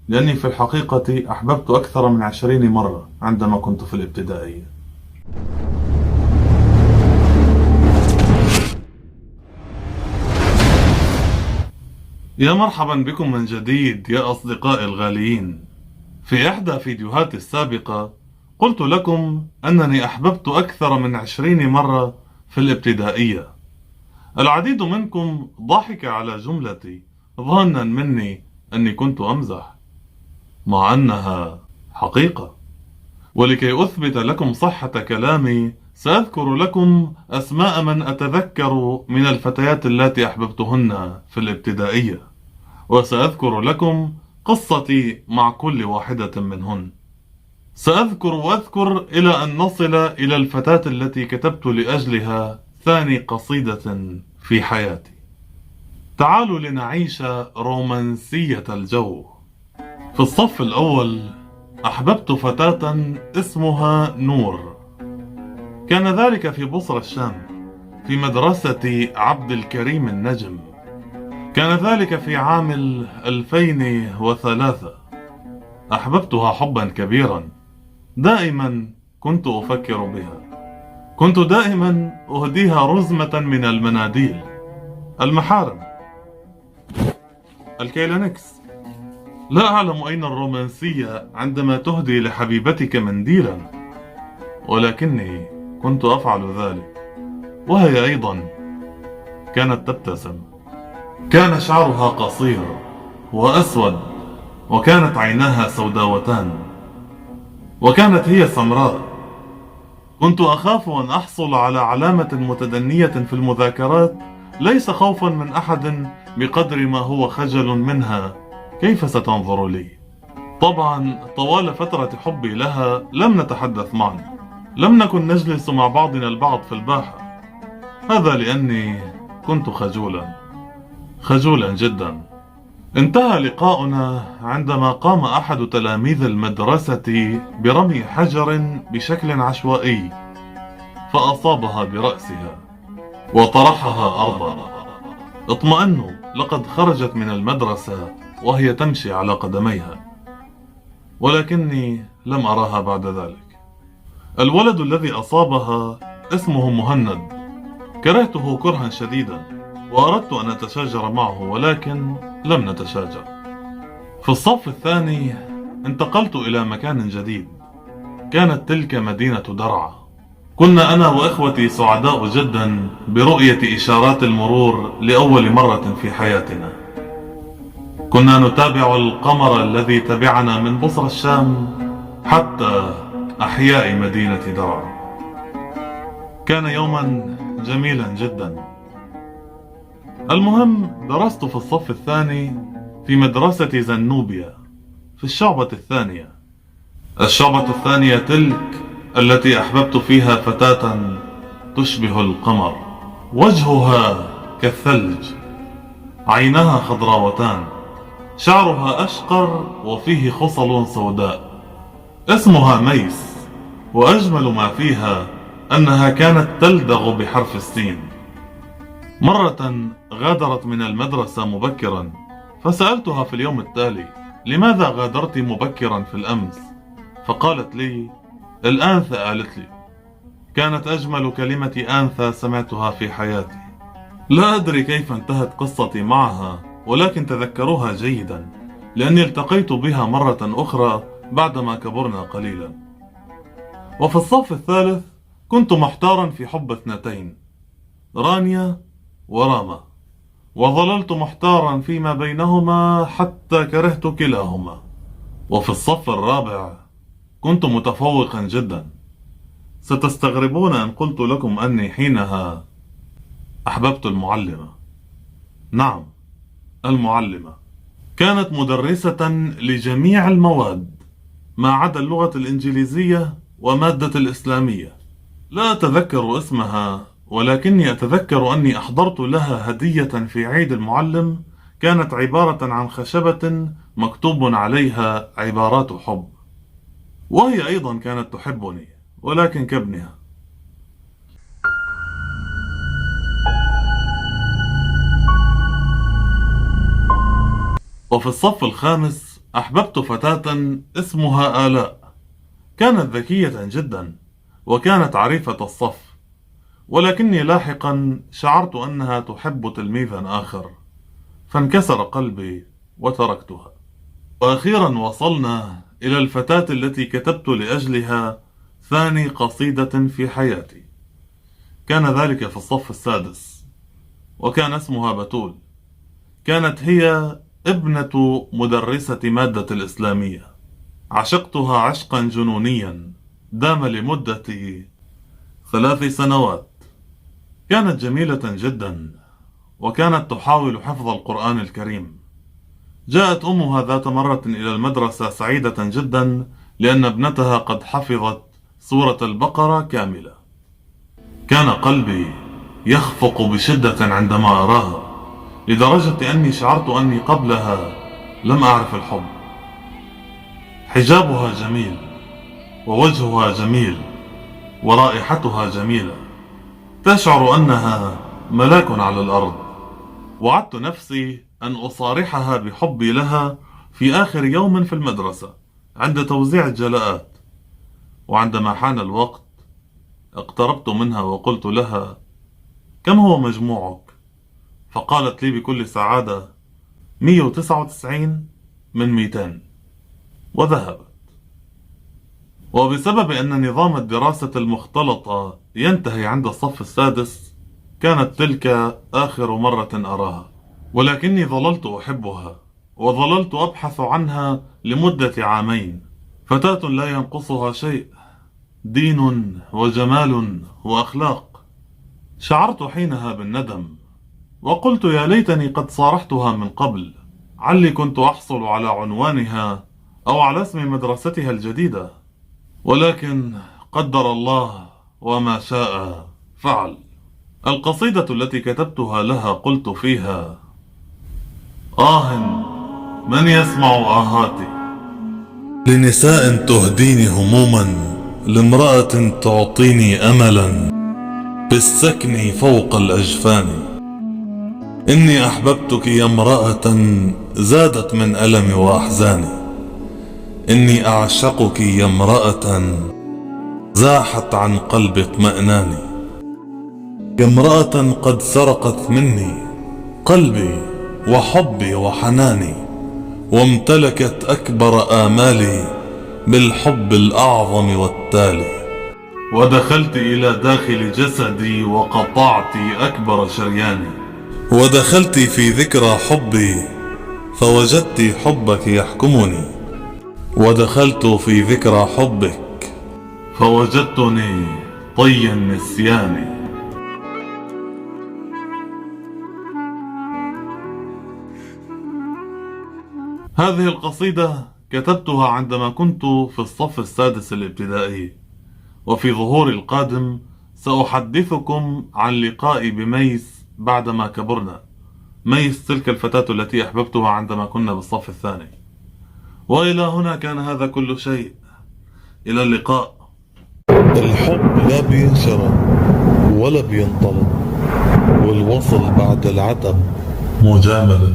لأني في الحقيقة أحببت أكثر من 20 مرة عندما كنت في الابتدائية. يا مرحبا بكم من جديد يا أصدقائي الغاليين. في إحدى فيديوهاتي السابقة قلت لكم أنني أحببت أكثر من 20 مرة في الابتدائية. العديد منكم ضحك على جملتي ظنا مني أني كنت أمزح، مع أنها حقيقة. ولكي أثبت لكم صحة كلامي سأذكر لكم أسماء من أتذكر من الفتيات التي أحببتهن في الابتدائية، وسأذكر لكم قصتي مع كل واحدة منهن. سأذكر وأذكر إلى أن نصل إلى الفتاة التي كتبت لأجلها ثاني قصيدة في حياتي. تعالوا لنعيش رومانسية الجو. في الصف الأول أحببت فتاة اسمها نور. كان ذلك في بصرة الشام في مدرسة عبد الكريم النجم. كان ذلك في عام 2003. أحببتها حبا كبيرا. دائما كنت أفكر بها. كنت دائما أهديها رزمة من المناديل، المحارم، الكيلانكس. لا أعلم أين الرومانسية عندما تهدي لحبيبتك منديلا، ولكني كنت أفعل ذلك، وهي أيضا كانت تبتسم. كان شعرها قصير وأسود، وكانت عيناها سوداوتان، وكانت هي سمراء. كنت أخاف أن أحصل على علامة متدنية في المذاكرات، ليس خوفا من أحد بقدر ما هو خجل منها كيف ستنظر لي. طبعا طوال فترة حبي لها لم نتحدث معا، لم نكن نجلس مع بعضنا البعض في الباحة. هذا لأني كنت خجولا جدا. انتهى لقاؤنا عندما قام أحد تلاميذ المدرسة برمي حجر بشكل عشوائي، فأصابها برأسها وطرحها أرضا. اطمأنوا، لقد خرجت من المدرسة وهي تمشي على قدميها، ولكني لم أراها بعد ذلك. الولد الذي أصابها اسمه مهند. كرهته كرها شديدا، وأردت أن أتشاجر معه، ولكن لم نتشاجر. في الصف الثاني انتقلت إلى مكان جديد. كانت تلك مدينة درعا. كنا أنا وإخوتي سعداء جدا برؤية إشارات المرور لأول مرة في حياتنا. كنا نتابع القمر الذي تبعنا من بصرة الشام حتى أحياء مدينة درعا. كان يوما جميلا جدا. المهم، درست في الصف الثاني في مدرسة زنوبيا في الشعبة الثانية. الشعبة الثانية تلك التي أحببت فيها فتاة تشبه القمر، وجهها كالثلج، عيناها خضراوتان، شعرها أشقر وفيه خصل سوداء. اسمها ميس، وأجمل ما فيها أنها كانت تلدغ بحرف السين. مرة غادرت من المدرسة مبكرا، فسألتها في اليوم التالي: لماذا غادرت مبكرا في الأمس؟ فقالت لي: الآنثى. قالت لي. كانت أجمل كلمة آنثى سمعتها في حياتي. لا أدري كيف انتهت قصتي معها، ولكن تذكروها جيدا، لأني التقيت بها مرة أخرى بعدما كبرنا قليلا. وفي الصف الثالث كنت محتارا في حب اثنتين، رانيا وراما، وظللت محتارا فيما بينهما حتى كرهت كلاهما. وفي الصف الرابع كنت متفوقا جدا. ستستغربون أن قلت لكم أني حينها أحببت المعلمة. نعم، المعلمة كانت مدرسة لجميع المواد ما عدا اللغة الإنجليزية ومادة الإسلامية. لا أتذكر اسمها، ولكني أتذكر أني أحضرت لها هدية في عيد المعلم، كانت عبارة عن خشبة مكتوب عليها عبارات حب، وهي أيضا كانت تحبني، ولكن كابنها. وفي الصف الخامس أحببت فتاة اسمها آلاء. كانت ذكية جدا وكانت عريفة الصف، ولكني لاحقا شعرت أنها تحب تلميذا آخر، فانكسر قلبي وتركتها. وأخيرا وصلنا إلى الفتاة التي كتبت لأجلها ثاني قصيدة في حياتي. كان ذلك في الصف السادس، وكان اسمها بتول. كانت هي ابنة مدرسة مادة الإسلامية. عشقتها عشقا جنونيا دام لمدة 3 سنوات. كانت جميلة جدا، وكانت تحاول حفظ القرآن الكريم. جاءت أمها ذات مرة إلى المدرسة سعيدة جدا لأن ابنتها قد حفظت سورة البقرة كاملة. كان قلبي يخفق بشدة عندما أراها، لدرجة أني شعرت أني قبلها لم أعرف الحب. حجابها جميل، ووجهها جميل، ورائحتها جميلة، تشعر أنها ملاك على الأرض. وعدت نفسي أن أصارحها بحبي لها في آخر يوم في المدرسة عند توزيع الجلاءات. وعندما حان الوقت اقتربت منها وقلت لها: كم هو مجموعك؟ فقالت لي بكل سعادة: 199 من 200، وذهبت. وبسبب أن نظام الدراسة المختلطة ينتهي عند الصف السادس، كانت تلك آخر مرة أراها. ولكني ظللت أحبها، وظللت أبحث عنها لمدة 2 عام. فتاة لا ينقصها شيء، دين وجمال وأخلاق. شعرت حينها بالندم، وقلت يا ليتني قد صارحتها من قبل، علي كنت أحصل على عنوانها أو على اسم مدرستها الجديدة. ولكن قدر الله وما شاء فعل. القصيدة التي كتبتها لها قلت فيها: من يسمع آهاتي لنساء تهديني هموما، لامرأة تعطيني أملا بالسكن فوق الأجفان. إني أحببتك يا امرأة زادت من ألمي وأحزاني. إني أعشقك يا امرأة زاحت عن قلبي اطمئناني. يا امرأة قد سرقت مني قلبي وحبي وحناني، وامتلكت أكبر آمالي بالحب الأعظم والتالي. ودخلت إلى داخل جسدي وقطعت أكبر شرياني. ودخلت في ذكرى حبي فوجدت حبك يحكمني. ودخلت في ذكرى حبك فوجدتني طي النسيان. هذه القصيدة كتبتها عندما كنت في الصف السادس الابتدائي. وفي ظهور القادم سأحدثكم عن لقائي بميس بعدما كبرنا. ميس تلك الفتاة التي أحببتها عندما كنا بالصف الثاني. وإلى هنا كان هذا كل شيء. إلى اللقاء. الحب لا بينشرى ولا بينطلب، والوصل بعد العتب مجاملة.